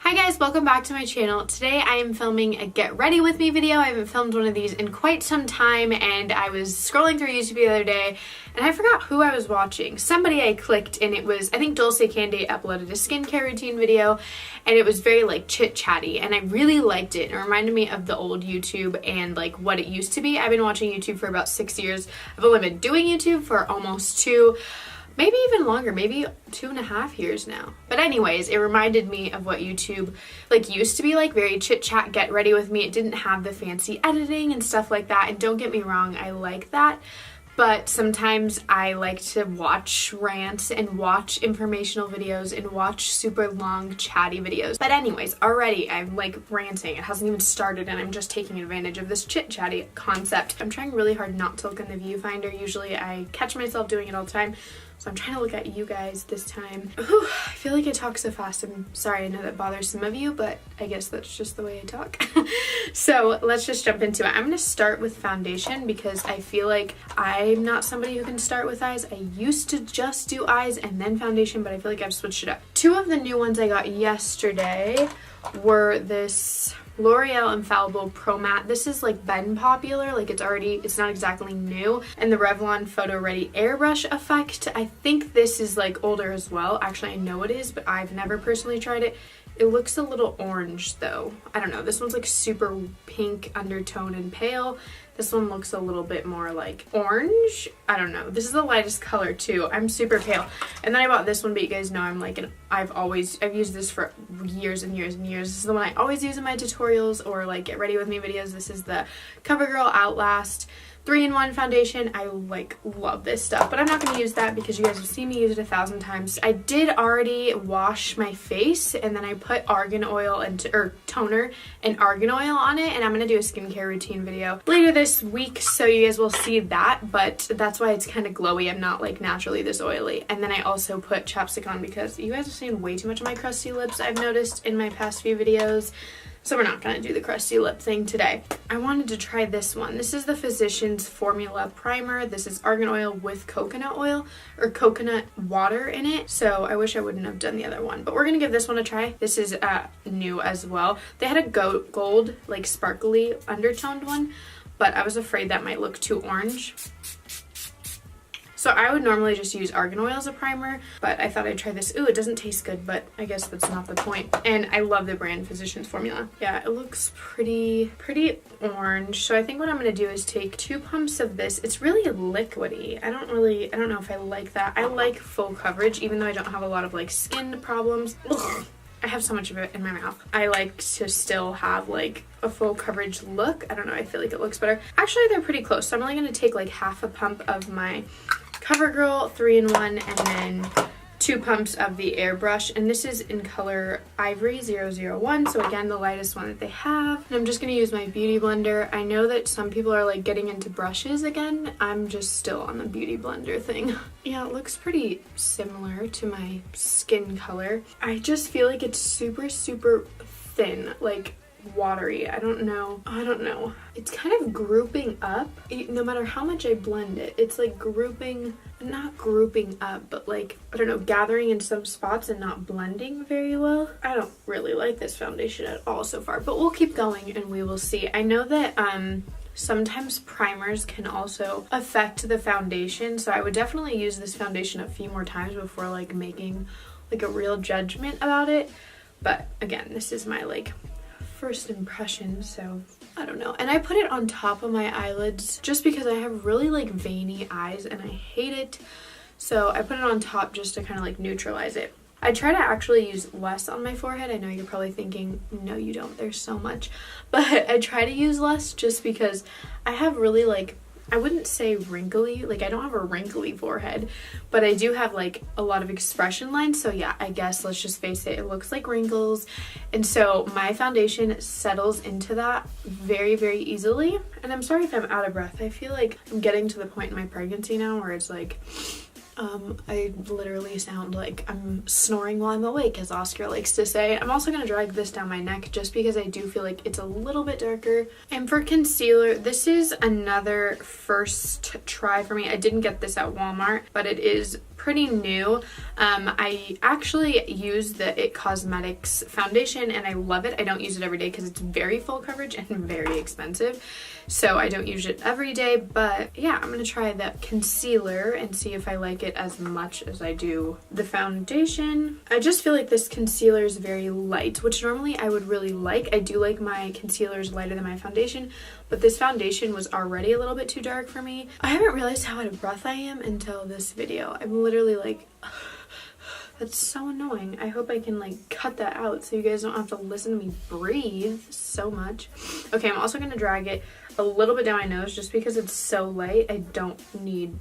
Hi guys, welcome back to my channel. Today I am filming a get ready with me video. I haven't filmed one of these in quite some time, and I was scrolling through YouTube the other day and I forgot who I was watching. Somebody I clicked and it was, I think Dulce Candy uploaded a skincare routine video, and it was very like chit chatty and I really liked it. It reminded me of the old YouTube and like what it used to be. I've been watching YouTube for about 6 years. I've only been doing YouTube for almost 2, maybe even longer, maybe 2.5 years now. But anyways, it reminded me of what YouTube like used to be like, very chit chat, get ready with me. It didn't have the fancy editing and stuff like that. And don't get me wrong, I like that. But sometimes I like to watch rants and watch informational videos and watch super long chatty videos. But anyways, already I'm like ranting. It hasn't even started and I'm just taking advantage of this chit chatty concept. I'm trying really hard not to look in the viewfinder. Usually I catch myself doing it all the time. So I'm trying to look at you guys this time. Whew, I feel like I talk so fast. I'm sorry, I know that bothers some of you, but I guess that's just the way I talk. So let's just jump into it. I'm going to start with foundation because I feel like I'm not somebody who can start with eyes. I used to just do eyes and then foundation, but I feel like I've switched it up. 2 of the new ones I got yesterday were this L'Oreal Infallible Pro Matte. This is like been popular, like it's not exactly new. And the Revlon Photo Ready Airbrush Effect. I think this is like older as well. Actually, I know it is, but I've never personally tried it. It looks a little orange though. I don't know. This one's like super pink undertone and pale. This one looks a little bit more like orange. I don't know. This is the lightest color too. I'm super pale. And then I bought this one, but you guys know I'm like I've used this for years and years and years. This is the one I always use in my tutorials or like get ready with me videos. This is the CoverGirl Outlast 3-in-1 foundation. I like love this stuff, but I'm not going to use that because you guys have seen me use it 1,000 times. I did already wash my face and then I put argan oil or toner and argan oil on it, and I'm going to do a skincare routine video later this week, so you guys will see that, but that's why it's kind of glowy. I'm not like naturally this oily. And then I also put chapstick on because you guys have seen way too much of my crusty lips, I've noticed in my past few videos. So we're not going to do the crusty lip thing today. I wanted to try this one. This is the Physicians Formula Primer. This is argan oil with coconut oil or coconut water in it. So I wish I wouldn't have done the other one, but we're going to give this one a try. This is new as well. They had a gold, like sparkly undertoned one, but I was afraid that might look too orange. So I would normally just use argan oil as a primer, but I thought I'd try this. Ooh, it doesn't taste good, but I guess that's not the point. And I love the brand Physicians Formula. Yeah, it looks pretty orange. So I think what I'm gonna do is take 2 pumps of this. It's really liquidy. I don't know if I like that. I like full coverage, even though I don't have a lot of like skin problems. Ugh. I have so much of it in my mouth. I like to still have like a full coverage look. I don't know, I feel like it looks better. Actually, they're pretty close. So I'm only gonna take like half a pump of my CoverGirl 3-in-1 and then 2 pumps of the airbrush, and this is in color Ivory 001, so again the lightest one that they have. And I'm just going to use my beauty blender. I know that some people are like getting into brushes again. I'm just still on the beauty blender thing. Yeah, it looks pretty similar to my skin color. I just feel like it's super thin, like watery. I don't know. It's kind of grouping up. No matter how much I blend it, it's like not grouping up, but like, I don't know, gathering in some spots and not blending very well. I don't really like this foundation at all so far, but we'll keep going and we will see. I know that sometimes primers can also affect the foundation, so I would definitely use this foundation a few more times before like making like a real judgment about it. But again, this is my like first impression, so I don't know. And I put it on top of my eyelids just because I have really like veiny eyes and I hate it, so I put it on top just to kind of like neutralize it. I try to actually use less on my forehead. I know you're probably thinking, no you don't, there's so much, but I try to use less just because I have really like, I wouldn't say wrinkly, like I don't have a wrinkly forehead, but I do have like a lot of expression lines. So yeah, I guess let's just face it, it looks like wrinkles. And so my foundation settles into that very easily. And I'm sorry if I'm out of breath. I feel like I'm getting to the point in my pregnancy now where it's like, I literally sound like I'm snoring while I'm awake, as Oscar likes to say. I'm also going to drag this down my neck just because I do feel like it's a little bit darker. And for concealer, this is another first try for me. I didn't get this at Walmart, but it is pretty new. I actually use the It Cosmetics foundation and I love it. I don't use it every day because it's very full coverage and very expensive. So I don't use it every day, but yeah, I'm gonna try the concealer and see if I like it as much as I do the foundation. I just feel like this concealer is very light, which normally I would really like. I do like my concealers lighter than my foundation, but this foundation was already a little bit too dark for me. I haven't realized how out of breath I am until this video. I'm literally like, that's so annoying. I hope I can like cut that out so you guys don't have to listen to me breathe so much. Okay, I'm also gonna drag it a little bit down my nose just because it's so light. I don't need...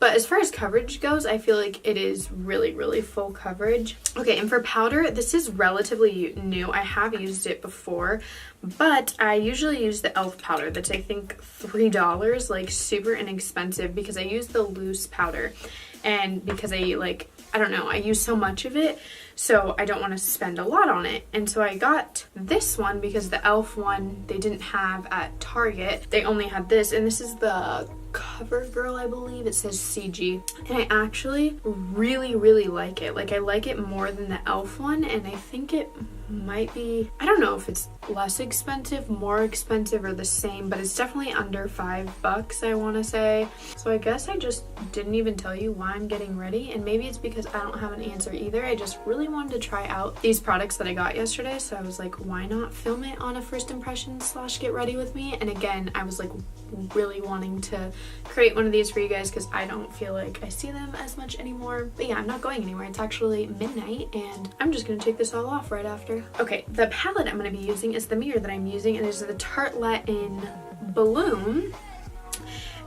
But as far as coverage goes, I feel like it is really, really full coverage. Okay, and for powder, this is relatively new. I have used it before, but I usually use the e.l.f. powder that's I think $3, like super inexpensive because I use the loose powder. And because I don't know, I use so much of it, so I don't want to spend a lot on it. And so I got this one because the e.l.f. one they didn't have at Target. They only had this, and this is the CoverGirl, I believe. It says CG. And I actually really, really like it. Like, I like it more than the e.l.f. one, and I think it might be, I don't know if it's less expensive, more expensive, or the same, but it's definitely under $5, I want to say. So I guess I just didn't even tell you why I'm getting ready, and maybe it's because I don't have an answer either. I just really wanted to try out these products that I got yesterday, so I was like, why not film it on a first impression / get ready with me? And again, I was like really wanting to create one of these for you guys because I don't feel like I see them as much anymore. But yeah, I'm not going anywhere. It's actually midnight and I'm just gonna take this all off right after. Okay, the palette I'm gonna be using is the mirror that I'm using, and it's the Tartelette in Balloon.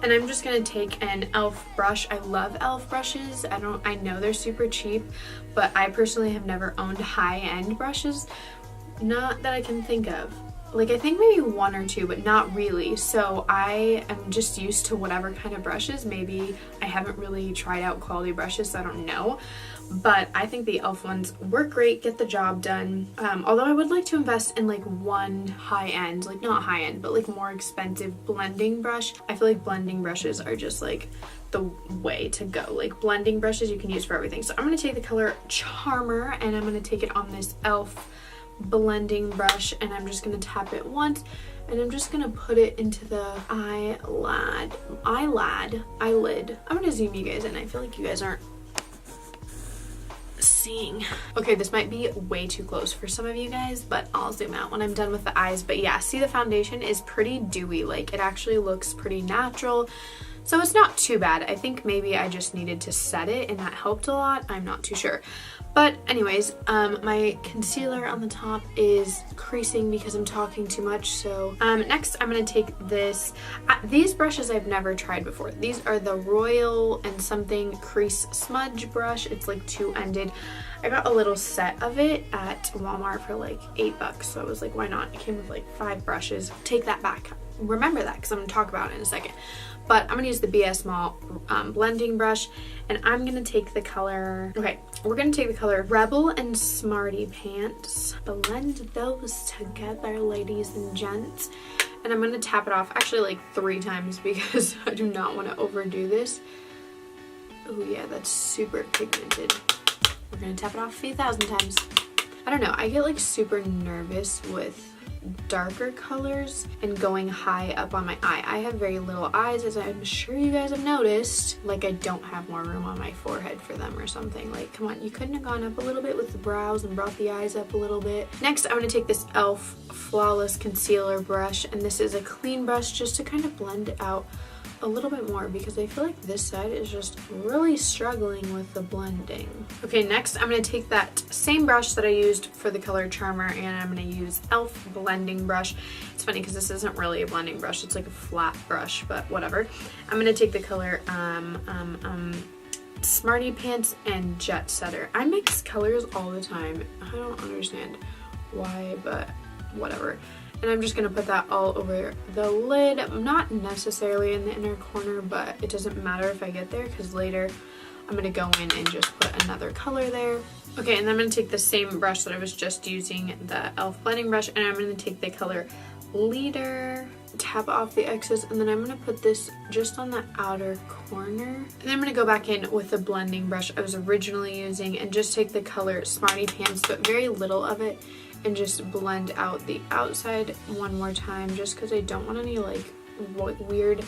And I'm just gonna take an e.l.f. brush. I love e.l.f. brushes. I know they're super cheap, but I personally have never owned high-end brushes. Not that I can think of. Like, I think maybe one or two, but not really. So I am just used to whatever kind of brushes. Maybe I haven't really tried out quality brushes, so I don't know. But I think the e.l.f. ones work great, get the job done. Although I would like to invest in like one high-end, like not high-end, but like more expensive blending brush. I feel like blending brushes are just like the way to go. Like, blending brushes you can use for everything. So I'm going to take the color Charmer and I'm going to take it on this e.l.f. blending brush, and I'm just going to tap it once, and I'm just going to put it into the eyelid. I'm going to zoom you guys in. I feel like you guys aren't seeing. Okay, this might be way too close for some of you guys, but I'll zoom out when I'm done with the eyes. But yeah, see, the foundation is pretty dewy. Like, it actually looks pretty natural. So it's not too bad. I think maybe I just needed to set it and that helped a lot. I'm not too sure. But anyways, my concealer on the top is creasing because I'm talking too much. So next I'm going to take this. These brushes I've never tried before. These are the Royal and something crease smudge brush. It's like two-ended. I got a little set of it at Walmart for like $8. So I was like, why not? It came with like 5 brushes. Take that back. Remember that because I'm going to talk about it in a second. But I'm going to use the BS Small blending brush, and I'm going to take the color, okay, we're going to take the color Rebel and Smarty Pants. Blend those together, ladies and gents. And I'm going to tap it off actually like 3 times because I do not want to overdo this. Oh yeah, that's super pigmented. We're going to tap it off a few thousand times. I don't know, I get like super nervous with darker colors and going high up on my eye. I have very little eyes, as I'm sure you guys have noticed. Like, I don't have more room on my forehead for them or something. Like, come on, you couldn't have gone up a little bit with the brows and brought the eyes up a little bit. Next, I'm going to take this e.l.f. Flawless Concealer brush, and this is a clean brush just to kind of blend it out a little bit more because I feel like this side is just really struggling with the blending. Okay, next I'm going to take that same brush that I used for the color Charmer, and I'm going to use e.l.f. blending brush. It's funny because this isn't really a blending brush, it's like a flat brush, but whatever. I'm going to take the color Smarty Pants and Jet Setter. I mix colors all the time. I don't understand why, but whatever. And I'm just going to put that all over the lid. Not necessarily in the inner corner, but it doesn't matter if I get there because later I'm going to go in and just put another color there. Okay, and then I'm going to take the same brush that I was just using, the e.l.f. blending brush, and I'm going to take the color Leader. tap off the excess, and then I'm going to put this just on the outer corner. And then I'm going to go back in with the blending brush I was originally using and just take the color Smarty Pants, but very little of it, and just blend out the outside one more time, just because I don't want any like weird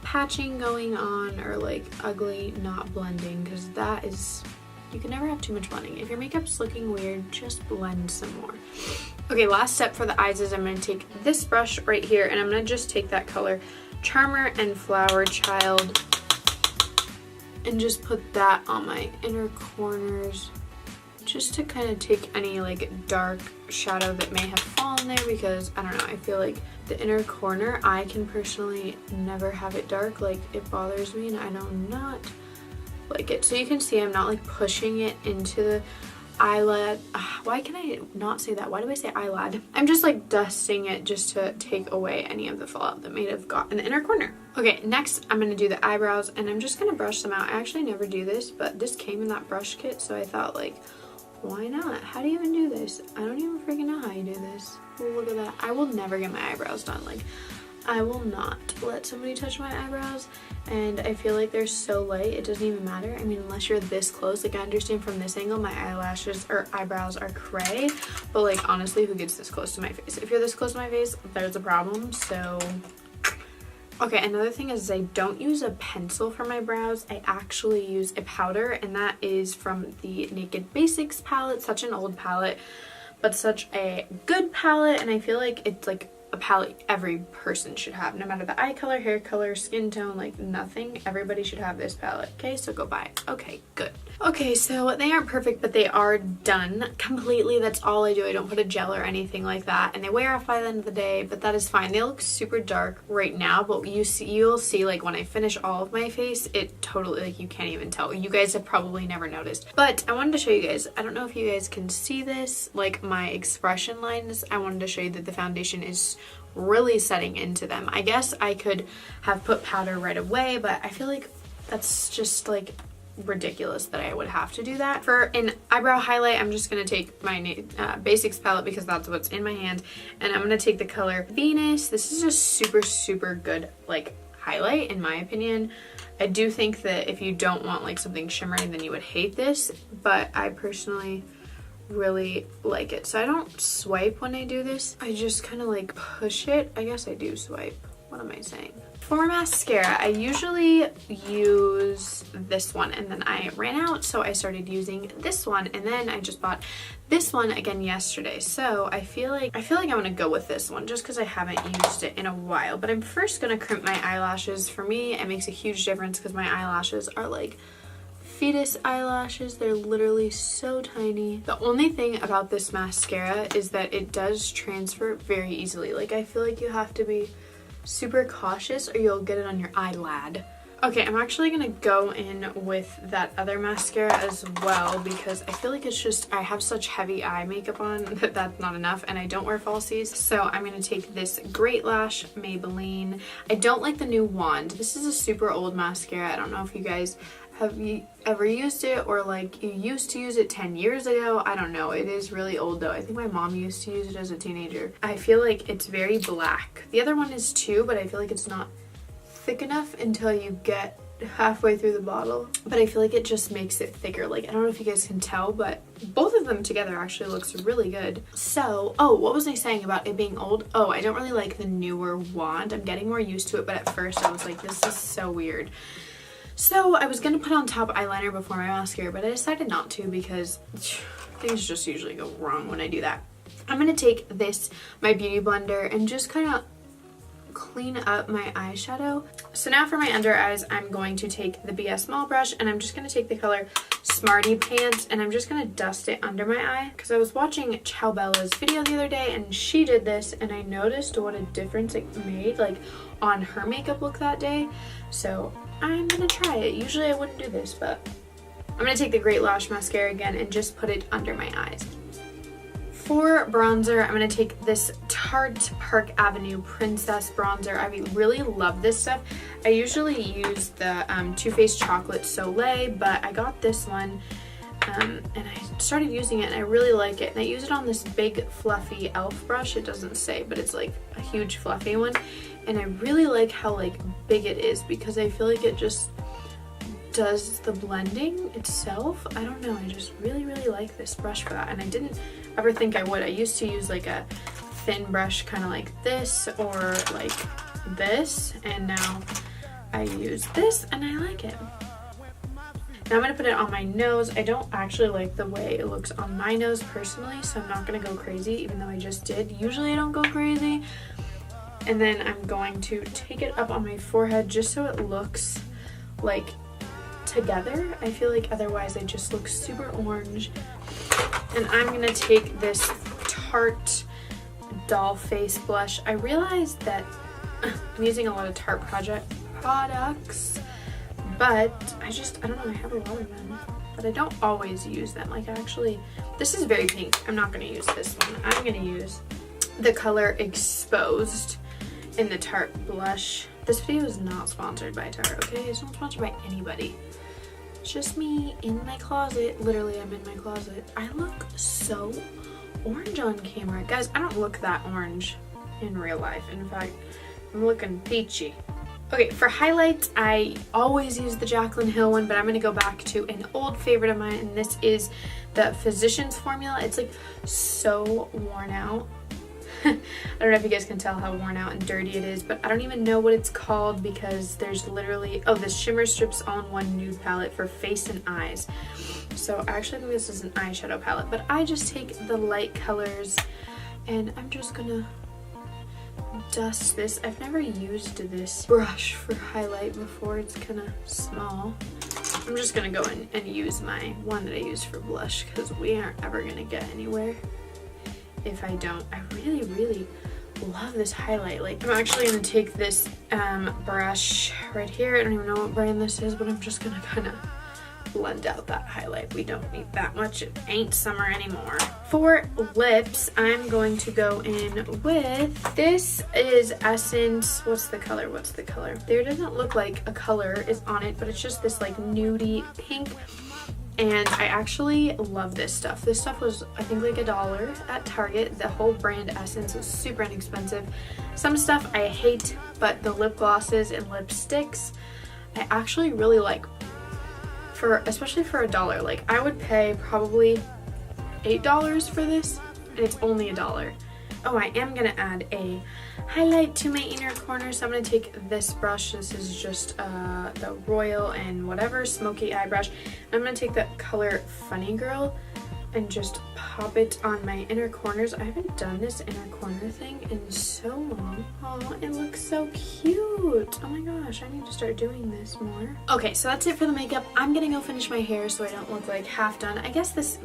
patching going on or like ugly not blending, because that is, you can never have too much blending. If your makeup's looking weird, just blend some more. Okay, last step for the eyes is I'm going to take this brush right here, and I'm going to just take that color Charmer and Flower Child and just put that on my inner corners, just to kind of take any like dark shadow that may have fallen there, because I don't know, I feel like the inner corner, I can personally never have it dark. Like, it bothers me and I do not like it. So you can see I'm not like pushing it into the eyelid. Why can I not say that? Why do I say eyelid? I'm just like dusting it just to take away any of the fallout that may have got in the inner corner. Okay, next I'm going to do the eyebrows, and I'm just going to brush them out. I actually never do this, but this came in that brush kit, so I thought like, why not? How do you even do this? I don't even freaking know how you do this. Oh, look at that. I will never get my eyebrows done. Like, I will not let somebody touch my eyebrows, and I feel like they're so light it doesn't even matter. I mean, unless you're this close. Like, I understand from this angle my eyelashes or eyebrows are cray, but like, honestly, who gets this close to my face? If you're this close to my face, there's a problem. So okay, another thing is I don't use a pencil for my brows. I actually use a powder, and that is from the Naked Basics palette. Such an old palette, but such a good palette, and I feel like it's like a palette every person should have, no matter the eye color, hair color, skin tone, like nothing. Everybody should have this palette. Okay, so go buy it. Okay, good. Okay, so they aren't perfect, but they are done completely. That's all I do. I don't put a gel or anything like that, and they wear off by the end of the day, but that is fine. They look super dark right now, but you'll see like when I finish all of my face, it totally, like, you can't even tell. You guys have probably never noticed, but I wanted to show you guys. I don't know if you guys can see this, like my expression lines. I wanted to show you that the foundation is really setting into them. I guess I could have put powder right away, but I feel like that's just like ridiculous that I would have to do that. For an eyebrow highlight, I'm just going to take my Basics palette, because that's what's in my hand, and I'm going to take the color Venus. This is just super good like highlight in my opinion. I do think that if you don't want like something shimmery, then you would hate this, but I personally really like it. So I don't swipe when I do this. I just kind of like push it. I guess I do swipe. What am I saying? For mascara, I usually use this one, and then I ran out, so I started using this one, and then I just bought this one again yesterday. So I feel like I want to go with this one just because I haven't used it in a while. But I'm first gonna crimp my eyelashes. For me, it makes a huge difference because my eyelashes are like fetus eyelashes. They're literally so tiny. The only thing about this mascara is that it does transfer very easily. Like, I feel like you have to be super cautious or you'll get it on your eyelid. Okay, I'm actually gonna go in with that other mascara as well, because I feel like it's just, I have such heavy eye makeup on that that's not enough, and I don't wear falsies. So I'm gonna take this Great Lash Maybelline. I don't like the new wand. This is a super old mascara. I don't know if you guys have you ever used it, or like you used to use it 10 years ago. I don't know. It is really old though. I think my mom used to use it as a teenager. I feel like it's very black. The other one is too, but I feel like it's not thick enough until you get halfway through the bottle. But I feel like it just makes it thicker. Like, I don't know if you guys can tell, but both of them together actually looks really good. So, oh, what was I saying about it being old? Oh, I don't really like the newer wand. I'm getting more used to it, but at first I was like, this is so weird. So I was gonna put on top eyeliner before my mascara, but I decided not to because things just usually go wrong when I do that. I'm gonna take this, my beauty blender, and just kind of clean up my eyeshadow. So now for my under eyes, I'm going to take the BS Small brush, and I'm just going to take the color Smarty Pants, and I'm just going to dust it under my eye, because I was watching Chow Bella's video the other day, and she did this, and I noticed what a difference it made, like, on her makeup look that day. So I'm going to try it. Usually I wouldn't do this, but I'm going to take the Great Lash Mascara again and just put it under my eyes. For bronzer, I'm going to take this Tarte Park Avenue Princess bronzer. I really love this stuff. I usually use the Too Faced Chocolate Soleil, but I got this one and I started using it and I really like it. And I use it on this big fluffy e.l.f. brush. It doesn't say, but it's like a huge fluffy one. And I really like how like big it is because I feel like it just does the blending itself. I don't know, I just really like this brush for that, and I didn't ever think I would. I used to use like a thin brush kind of like this or like this, and now I use this and I like it. Now I'm going to put it on my nose. I don't actually like the way it looks on my nose personally, so I'm not going to go crazy even though I just did. Usually I don't go crazy. And then I'm going to take it up on my forehead just so it looks like together. I feel like otherwise I just look super orange. And I'm gonna take this Tarte doll face blush. I realized that I'm using a lot of Tarte products, but I don't know, I have a lot of them, but I don't always use them. Like actually, this is very pink. I'm not gonna use this one. I'm gonna use the color Exposed in the Tarte blush. This video is not sponsored by Tarte, okay? It's not sponsored by anybody. It's just me in my closet. Literally, I'm in my closet. I look so orange on camera. Guys, I don't look that orange in real life. In fact, I'm looking peachy. Okay, for highlights, I always use the Jaclyn Hill one, but I'm gonna go back to an old favorite of mine, and this is the Physicians Formula. It's like so worn out. I don't know if you guys can tell how worn out and dirty it is, but I don't even know what it's called because there's literally, oh, this Shimmer Strips All-in-One Nude Palette for face and eyes. So I actually think this is an eyeshadow palette, but I just take the light colors and I'm just gonna dust this. I've never used this brush for highlight before. It's kind of small. I'm just gonna go in and use my one that I use for blush because we aren't ever gonna get anywhere if I don't. I really love this highlight. Like, I'm actually gonna take this brush right here. I don't even know what brand this is, but I'm just gonna kind of blend out that highlight. We don't need that much. It ain't summer anymore. For lips, I'm going to go in with, this is Essence, what's the color? There doesn't look like a color is on it, but it's just this like nudie pink. And I actually love this stuff. This stuff was, I think, like $1 at Target. The whole brand Essence was super inexpensive. Some stuff I hate, but the lip glosses and lipsticks, I actually really like. Especially for $1. Like, I would pay probably $8 for this, and it's only $1. Oh, I am gonna add a highlight to my inner corner, so I'm gonna take this brush. This is just the Royal and whatever smoky eye brush. I'm gonna take that color Funny Girl and just pop it on my inner corners. I haven't done this inner corner thing in so long. Oh, it looks so cute. Oh my gosh, I need to start doing this more. Okay, so that's it for the makeup. I'm gonna go finish my hair so I don't look like half done. I guess this,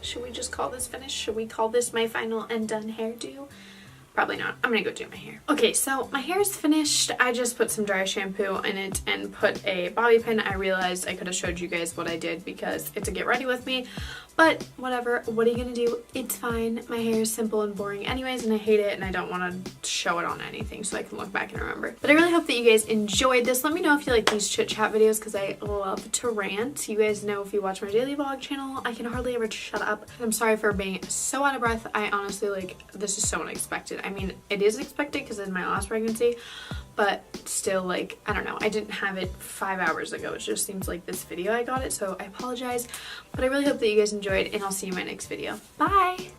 should we just call this finished? Should we call this my final and done hairdo? Probably not. I'm gonna go do my hair. Okay, so my hair is finished. I just put some dry shampoo in it and put a bobby pin. I realized I could have showed you guys what I did because it's a get ready with me, but whatever. What are you gonna do? It's fine. My hair is simple and boring anyways, and I hate it, and I don't want to show it on anything so I can look back and remember. But I really hope that you guys enjoyed this. Let me know if you like these chit chat videos because I love to rant. You guys know if you watch my daily vlog channel, I can hardly ever shut up. I'm sorry for being so out of breath. I honestly, like, this is so unexpected. I mean, it is expected because it's my last pregnancy, but still, like, I don't know. I didn't have it 5 hours ago. It just seems like this video I got it, so I apologize. But I really hope that you guys enjoyed, and I'll see you in my next video. Bye!